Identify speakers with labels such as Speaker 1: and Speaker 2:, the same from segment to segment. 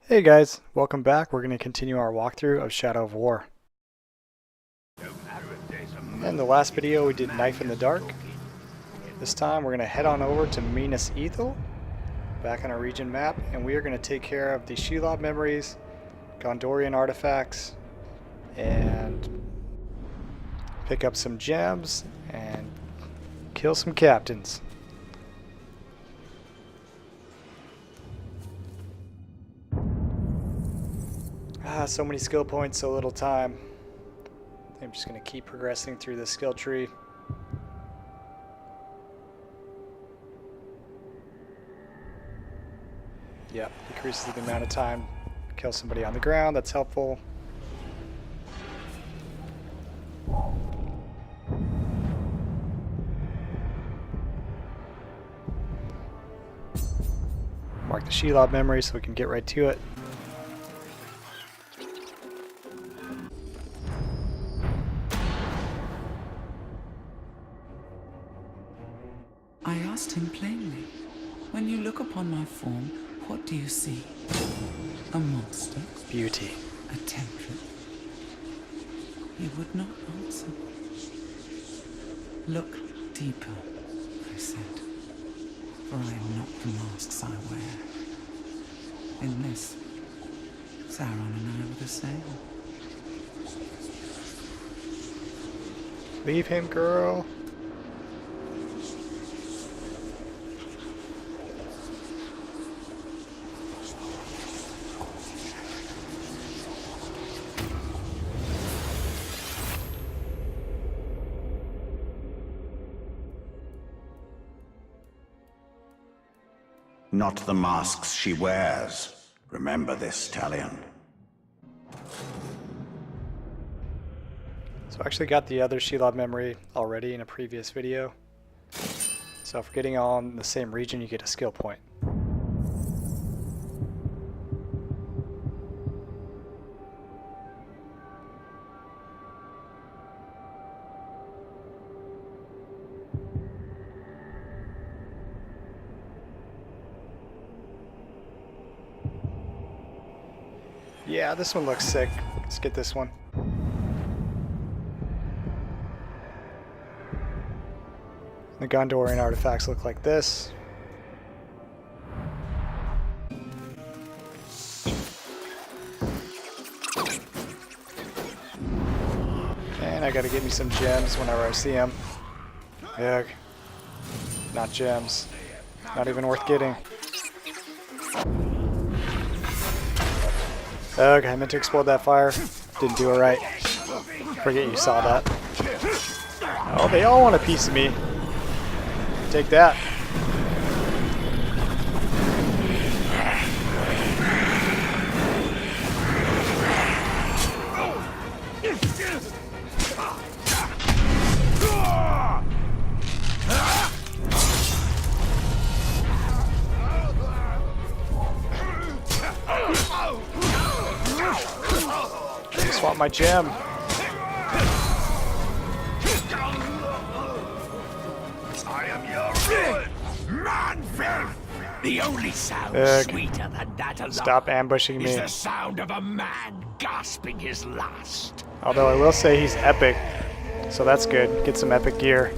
Speaker 1: Hey guys, welcome back. We're going to continue our walkthrough of Shadow of War. In the last video we did Knife in the Dark. This time we're going to head on over to Minas Ithil, back on our region map, and we are going to take care of the Shelob memories, Gondorian artifacts, and pick up some gems and kill some captains. So many skill points, so little time. I'm just going to keep progressing through the skill tree. Yep, decreases the amount of time to kill somebody on the ground. That's helpful. Mark the Shelob memory so we can get right to it.
Speaker 2: I asked him plainly, when you look upon my form, what do you see? A monster?
Speaker 1: Beauty.
Speaker 2: A template? He would not answer. Look deeper, I said, for I am not the masks I wear. In this, Sauron and I were the same.
Speaker 1: Leave him, girl.
Speaker 3: Not the masks she wears. Remember this, Talion.
Speaker 1: So I actually got the other Shelob memory already in a previous video. So if we're getting on the same region, you get a skill point. Yeah, this one looks sick. Let's get this one. The Gondorian artifacts look like this. And I gotta get me some gems whenever I see them. Ugh. Not gems. Not even worth getting. Ugh, I meant to explode that fire. Didn't do it right. Forget you saw that. Oh, they all want a piece of me. Take that. Just want my gem.
Speaker 4: The only sound sweeter than that alarm
Speaker 1: Stop ambushing me.
Speaker 4: is the sound of a man gasping his last.
Speaker 1: Although I will say he's epic, so that's good. Get some epic gear.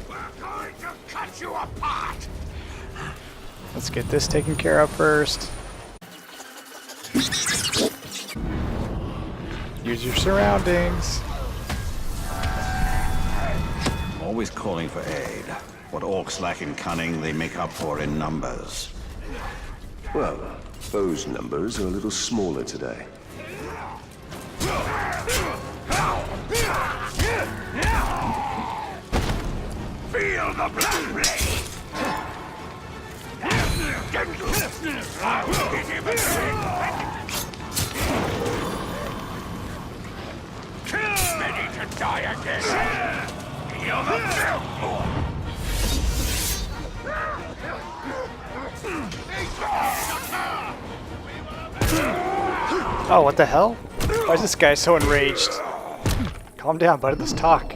Speaker 4: We're going to cut you apart.
Speaker 1: Let's get this taken care of first. Use your surroundings.
Speaker 3: Always calling for aid. What orcs lack in cunning, they make up for in numbers.
Speaker 5: Well, those numbers are a little smaller today.
Speaker 4: Feel the blood blade. I will get him again. Ready to die again. Feel the filth.
Speaker 1: Oh, what the hell? Why is this guy so enraged? Calm down, bud. Let's talk.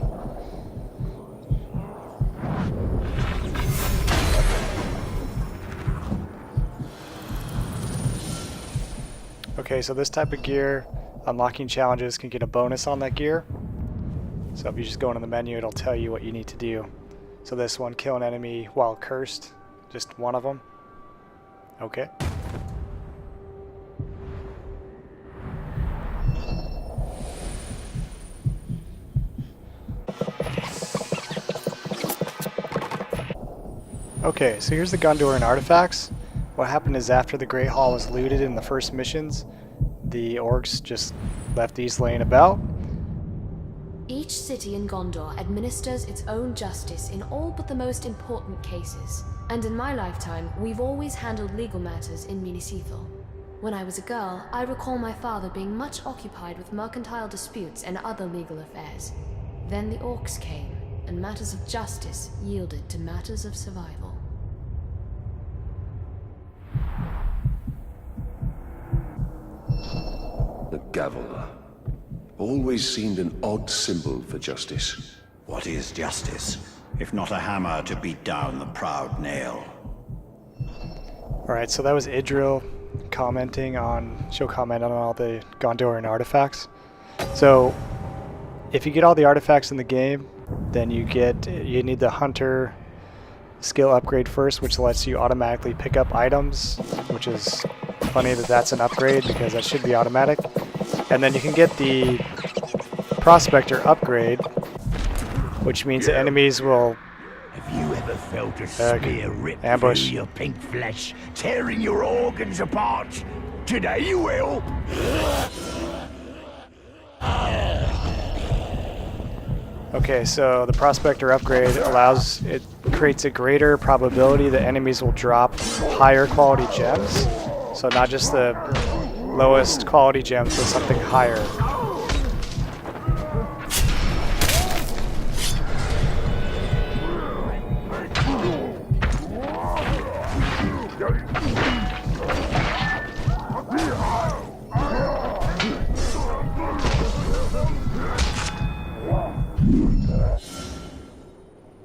Speaker 1: Okay, so this type of gear, unlocking challenges can get a bonus on that gear. So if you just go into the menu, it'll tell you what you need to do. So this one, kill an enemy while cursed, just one of them. Okay. Okay, so here's the Gondorian artifacts. What happened is after the Great Hall was looted in the first missions, the orcs just left these laying about.
Speaker 6: Each city in Gondor administers its own justice in all but the most important cases. And in my lifetime, we've always handled legal matters in Minas Ithil. When I was a girl, I recall my father being much occupied with mercantile disputes and other legal affairs. Then the orcs came, and matters of justice yielded to matters of survival.
Speaker 5: The gavel. Always seemed an odd symbol for justice.
Speaker 3: What is justice, if not a hammer to beat down the proud nail?
Speaker 1: Alright, so that was Idril commenting on, she'll comment on all the Gondorian artifacts. So, if you get all the artifacts in the game, then you need the hunter skill upgrade first, which lets you automatically pick up items, which is funny that that's an upgrade because that should be automatic. And then you can get the prospector upgrade, which means the enemies will
Speaker 4: Have you ever felt a spear rip
Speaker 1: ambush.
Speaker 4: through your pink flesh, tearing your organs apart? Today you will.
Speaker 1: Okay, so the prospector upgrade creates a greater probability that enemies will drop higher quality gems. So not just the lowest quality gems, but something higher.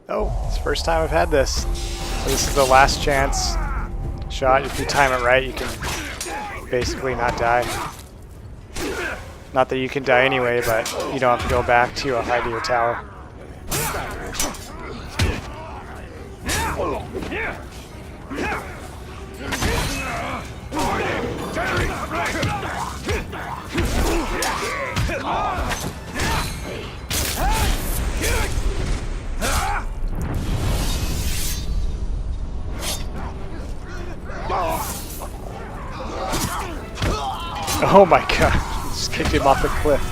Speaker 1: Oh, it's the first time I've had this. So this is the last chance shot. If you time it right, you can basically not die. Not that you can die anyway, but you don't have to go back to hide to your tower. Oh my god, just kicked him off the cliff.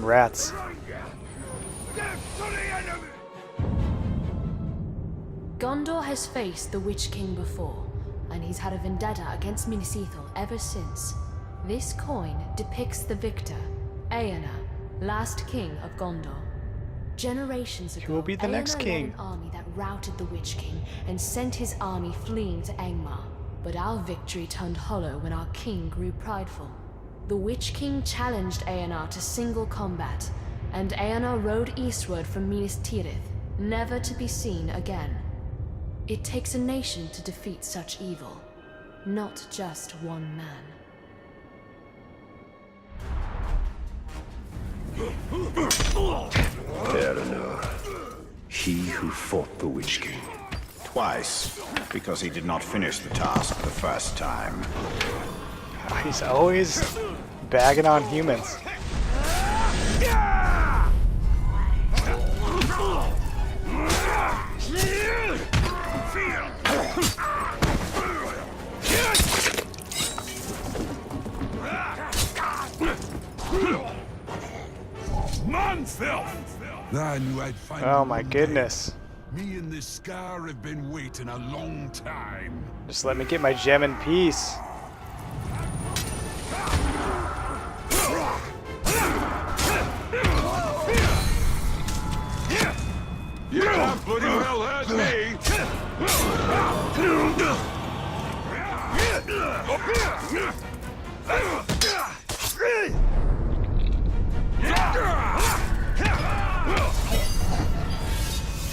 Speaker 1: Rats.
Speaker 6: Gondor has faced the Witch King before, and he's had a vendetta against Minas Ithil ever since. This coin depicts the victor, Eomer, last king of Gondor. Generations ago,
Speaker 1: Who will be the next
Speaker 6: Eomer
Speaker 1: king?
Speaker 6: led an army that routed the Witch King and sent his army fleeing to Angmar. But our victory turned hollow when our king grew prideful. The Witch King challenged Eomer to single combat, and Eomer rode eastward from Minas Tirith, never to be seen again. It takes a nation to defeat such evil, not just one man.
Speaker 5: Eomer, he who fought the Witch King.
Speaker 3: Twice, because he did not finish the task the first time.
Speaker 1: He's always bagging on humans.
Speaker 7: I knew I'd find
Speaker 1: Oh
Speaker 7: you
Speaker 1: my
Speaker 7: one day.
Speaker 1: goodness.
Speaker 7: Me and this scar have been waiting a long time.
Speaker 1: Just let me get my gem in peace.
Speaker 7: You can't bloody well hurt me!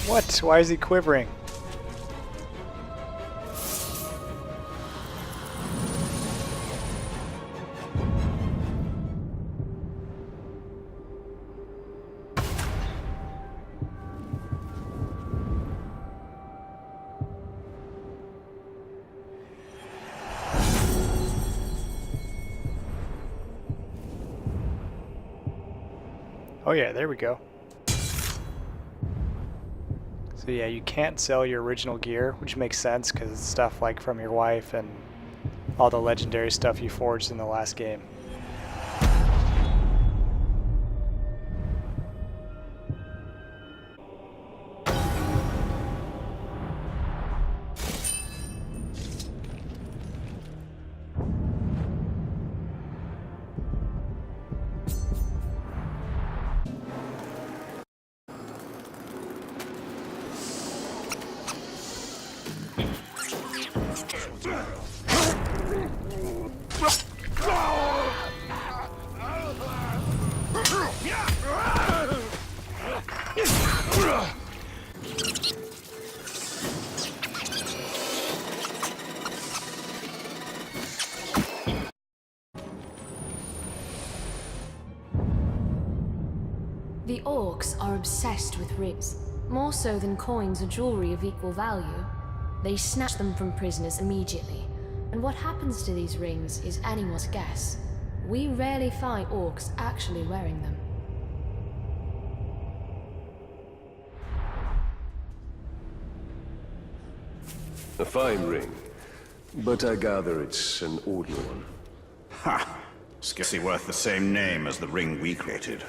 Speaker 1: What? Why is he quivering? Oh yeah, there we go. So yeah, you can't sell your original gear, which makes sense because it's stuff like from your wife and all the legendary stuff you forged in the last game.
Speaker 6: The orcs are obsessed with rings, more so than coins or jewelry of equal value. They snatch them from prisoners immediately, and what happens to these rings is anyone's guess. We rarely find orcs actually wearing them.
Speaker 5: A fine ring, but I gather it's an ordinary one.
Speaker 3: Ha! Scarcely worth the same name as the ring we created.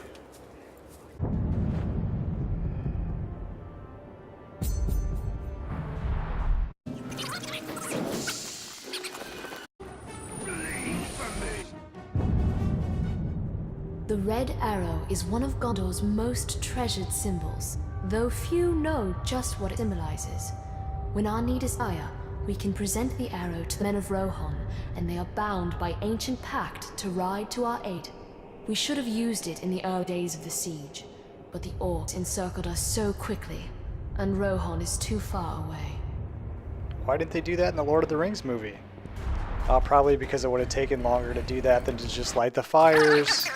Speaker 6: The red arrow is one of Gondor's most treasured symbols, though few know just what it symbolizes. When our need is dire, we can present the arrow to the men of Rohan, and they are bound by ancient pact to ride to our aid. We should have used it in the early days of the siege, but the orcs encircled us so quickly, and Rohan is too far away.
Speaker 1: Why didn't they do that in the Lord of the Rings movie? Probably because it would have taken longer to do that than to just light the fires.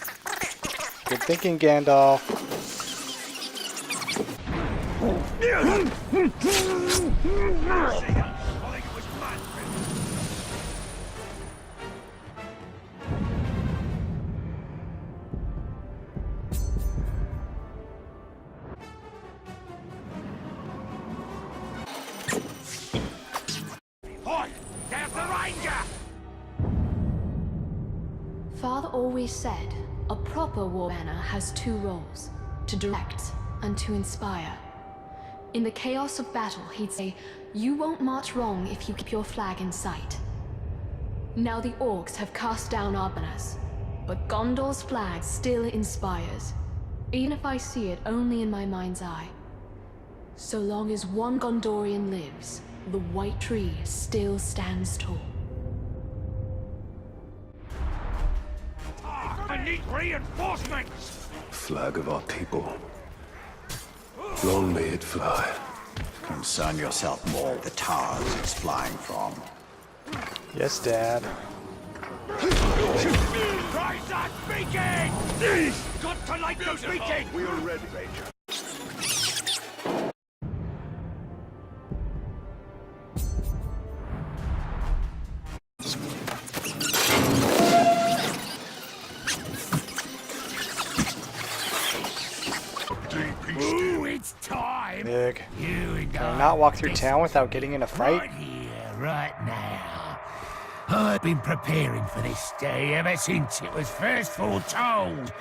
Speaker 1: Good thinking, Gandalf.
Speaker 4: Hoy! There's the ranger!
Speaker 6: Father always said, a proper war banner has two roles, to direct and to inspire. In the chaos of battle, he'd say, you won't march wrong if you keep your flag in sight. Now the orcs have cast down our banners, but Gondor's flag still inspires, even if I see it only in my mind's eye. So long as one Gondorian lives, the white tree still stands tall.
Speaker 4: I need reinforcements!
Speaker 5: Flag of our people. Long may it fly.
Speaker 3: Concern yourself more with the towers it's flying from.
Speaker 1: Yes, Dad.
Speaker 4: Try not speaking! Got to like no speaking!
Speaker 5: We are ready, Ranger.
Speaker 4: Ooh, it's time!
Speaker 1: Big.
Speaker 4: You and
Speaker 1: Can I not walk through town without getting in a fight?
Speaker 4: Right here, right now. I've been preparing for this day ever since it was first foretold.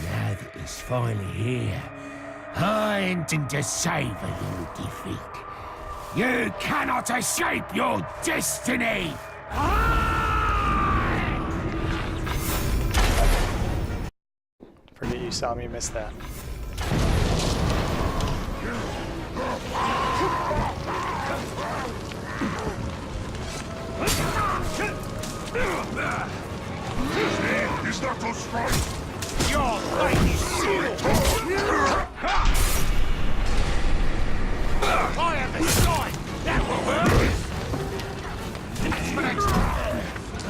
Speaker 4: Now that it's finally here, I intend to savor your defeat. You cannot escape your destiny!
Speaker 1: Forget you saw me miss that.
Speaker 7: Is that a strike?
Speaker 4: Your fate is sealed! I have a sign! That will work!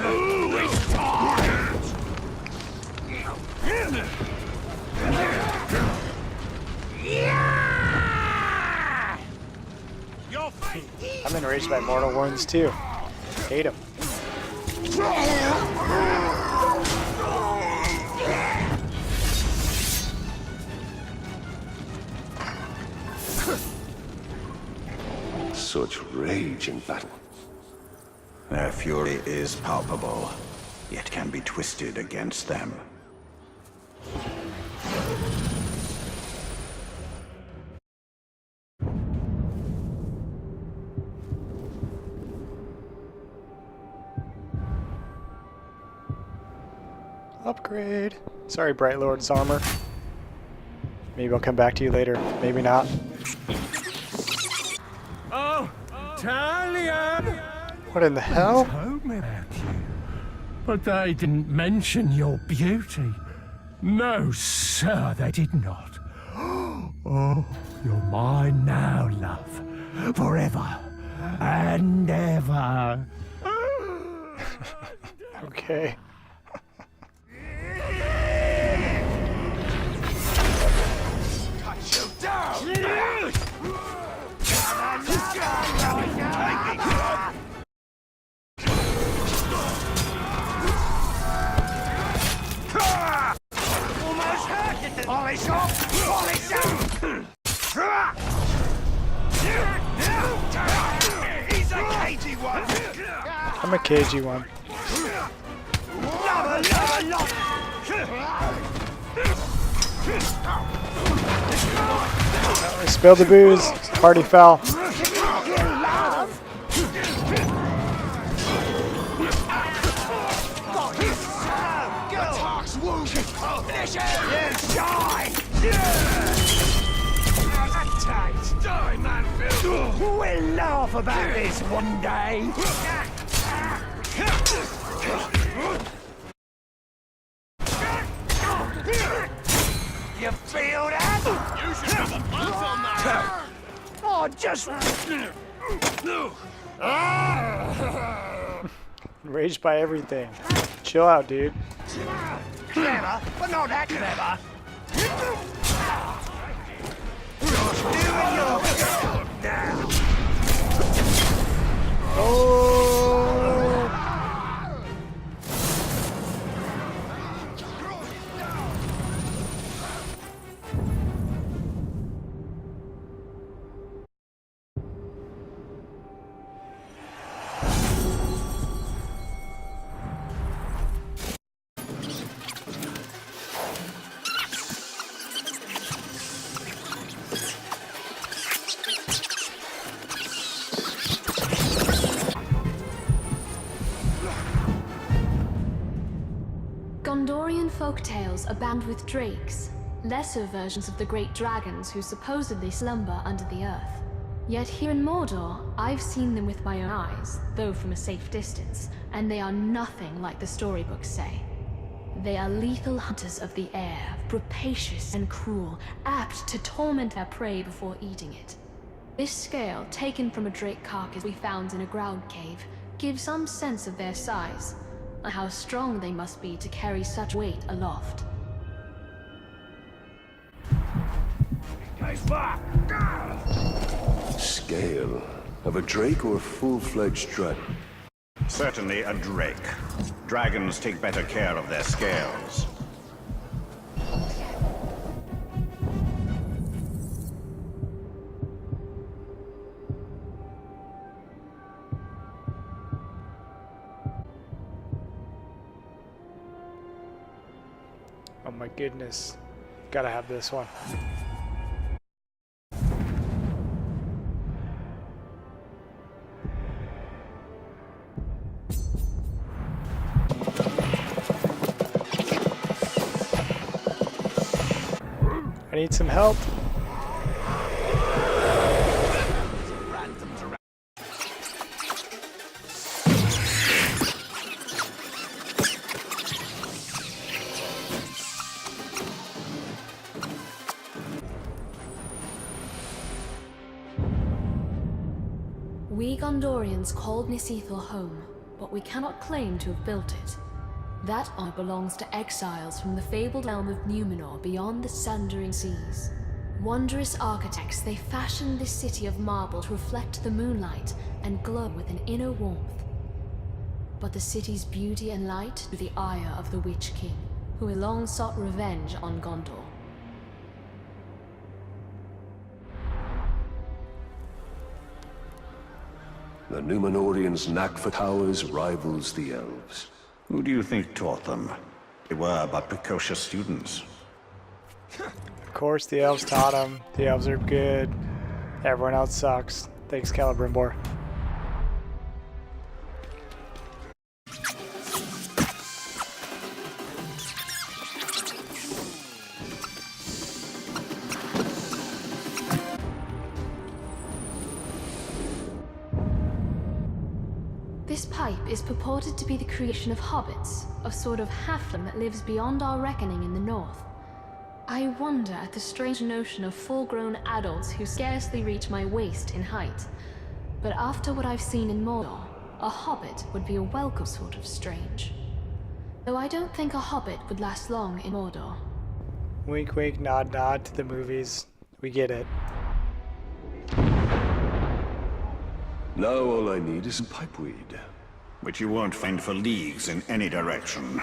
Speaker 4: Ooh, it's time! Yeah! Your fate is...
Speaker 1: I'm enraged by mortal wounds too. Hate him.
Speaker 5: Such rage in battle.
Speaker 3: Their fury is palpable, yet can be twisted against them.
Speaker 1: Upgrade. Sorry, Bright Lord's armor. Maybe I'll come back to you later. Maybe not.
Speaker 4: Oh, Talion!
Speaker 1: What in the hell?
Speaker 4: Told me about you, but they didn't mention your beauty. No, sir, they did not. Oh, you're mine now, love, forever and ever.
Speaker 1: Okay.
Speaker 4: Cut you down! Almost hurt it! Polish off! Polish out! He's a cagey one!
Speaker 1: I'm a cagey one. We spilled the booze. Party foul.
Speaker 4: We'll laugh about this one day. You feel that? You should have a punch on that. Oh, just...
Speaker 1: Enraged by everything. Chill out, dude.
Speaker 4: Clever, but not that clever.
Speaker 1: Oh!
Speaker 6: Gondorian folktales abound with drakes, lesser versions of the great dragons who supposedly slumber under the earth. Yet here in Mordor, I've seen them with my own eyes, though from a safe distance, and they are nothing like the storybooks say. They are lethal hunters of the air, rapacious and cruel, apt to torment their prey before eating it. This scale, taken from a drake carcass we found in a ground cave, gives some sense of their size, and how strong they must be to carry such weight aloft.
Speaker 5: Scale of a drake or a full-fledged dragon?
Speaker 3: Certainly a drake. Dragons take better care of their scales.
Speaker 1: Oh my goodness. Gotta have this one. I need some help.
Speaker 6: Gondorians called Minas Ithil home, but we cannot claim to have built it. That honor belongs to exiles from the fabled realm of Numenor beyond the sundering seas. Wondrous architects, they fashioned this city of marble to reflect the moonlight and glow with an inner warmth. But the city's beauty and light drew the ire of the Witch King, who had long sought revenge on Gondor.
Speaker 5: The Numenorians' knack for towers rivals the elves.
Speaker 3: Who do you think taught them? They were but precocious students.
Speaker 1: Of course, the elves taught him. The elves are good. Everyone else sucks. Thanks, Celebrimbor.
Speaker 6: This pipe is purported to be the creation of hobbits, a sort of halfling that lives beyond our reckoning in the north. I wonder at the strange notion of full-grown adults who scarcely reach my waist in height. But after what I've seen in Mordor, a hobbit would be a welcome sort of strange. Though I don't think a hobbit would last long in Mordor.
Speaker 1: Wink, wink, nod, nod to the movies. We get it.
Speaker 5: Now all I need is some pipeweed.
Speaker 3: Which you won't find for leagues in any direction.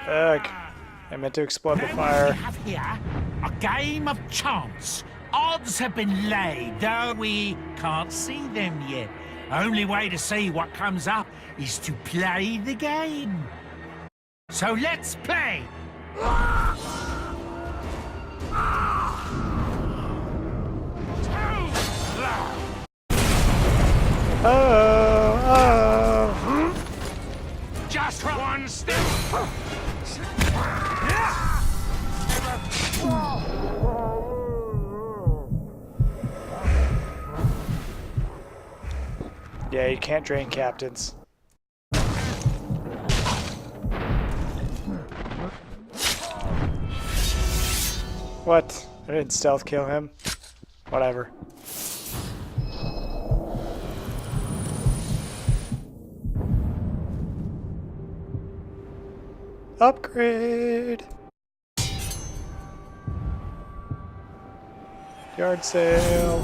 Speaker 1: Ugh. I meant to explode the fire.
Speaker 4: We have here a game of chance. Odds have been laid, though we can't see them yet. Only way to see what comes up is to play the game. So let's play.
Speaker 1: Oh.
Speaker 4: Just one step.
Speaker 1: Yeah, you can't drain captains. What? I didn't stealth kill him. Whatever. Upgrade! Yard sale!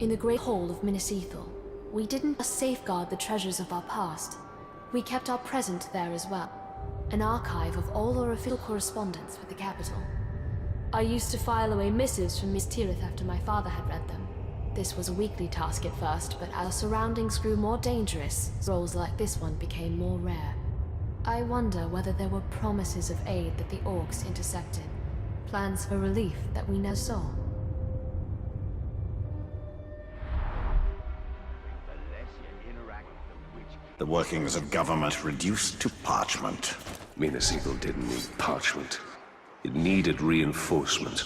Speaker 6: In the Great Hall of Minas Ithil, we didn't just safeguard the treasures of our past, we kept our present there as well. An archive of all our official correspondence with the capital. I used to file away missives from Minas Tirith after my father had read them. This was a weekly task at first, but our surroundings grew more dangerous, roles like this one became more rare. I wonder whether there were promises of aid that the orcs intercepted, plans for relief that we never saw.
Speaker 3: The workings of government reduced to parchment.
Speaker 5: Minas Ithil didn't need parchment. It needed reinforcement.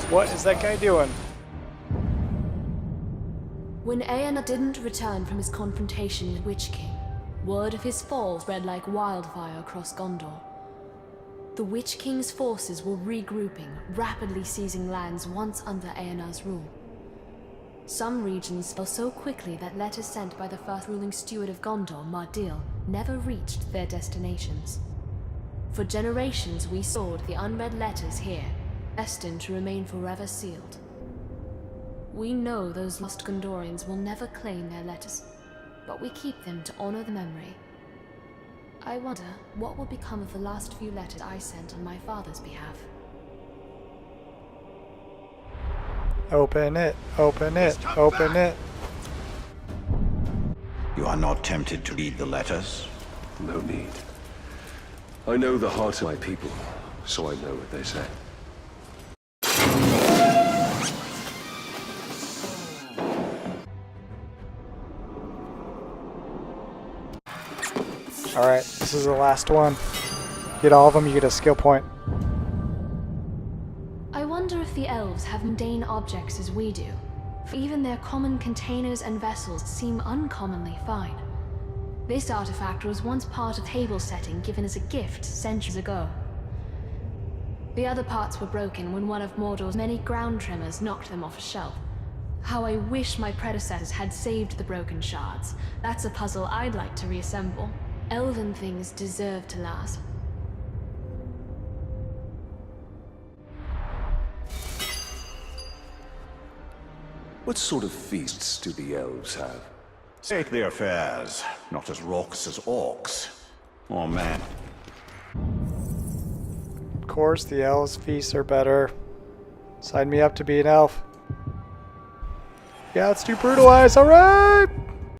Speaker 1: What is that guy doing?
Speaker 6: When Eonar didn't return from his confrontation with Witch King, word of his fall spread like wildfire across Gondor. The Witch King's forces were regrouping, rapidly seizing lands once under Eonar's rule. Some regions fell so quickly that letters sent by the first ruling steward of Gondor, Mardil, never reached their destinations. For generations we stored the unread letters here, destined to remain forever sealed. We know those lost Gondorians will never claim their letters, but we keep them to honor the memory. I wonder what will become of the last few letters I sent on my father's behalf.
Speaker 1: Open it, open it, open it.
Speaker 3: You are not tempted to read the letters?
Speaker 5: No need. I know the heart of my people, so I know what they say.
Speaker 1: Alright, this is the last one. Get all of them, you get a skill point.
Speaker 6: I wonder if the elves have mundane objects as we do, for even their common containers and vessels seem uncommonly fine. This artifact was once part of table setting given as a gift centuries ago. The other parts were broken when one of Mordor's many ground tremors knocked them off a shelf. How I wish my predecessors had saved the broken shards. That's a puzzle I'd like to reassemble. Elven things deserve to last.
Speaker 5: What sort of feasts do the elves have?
Speaker 3: Stately affairs, not as raucous as orcs. Or men.
Speaker 1: Of course, the elves' feasts are better. Sign me up to be an elf. Yeah, let's do brutalize, alright!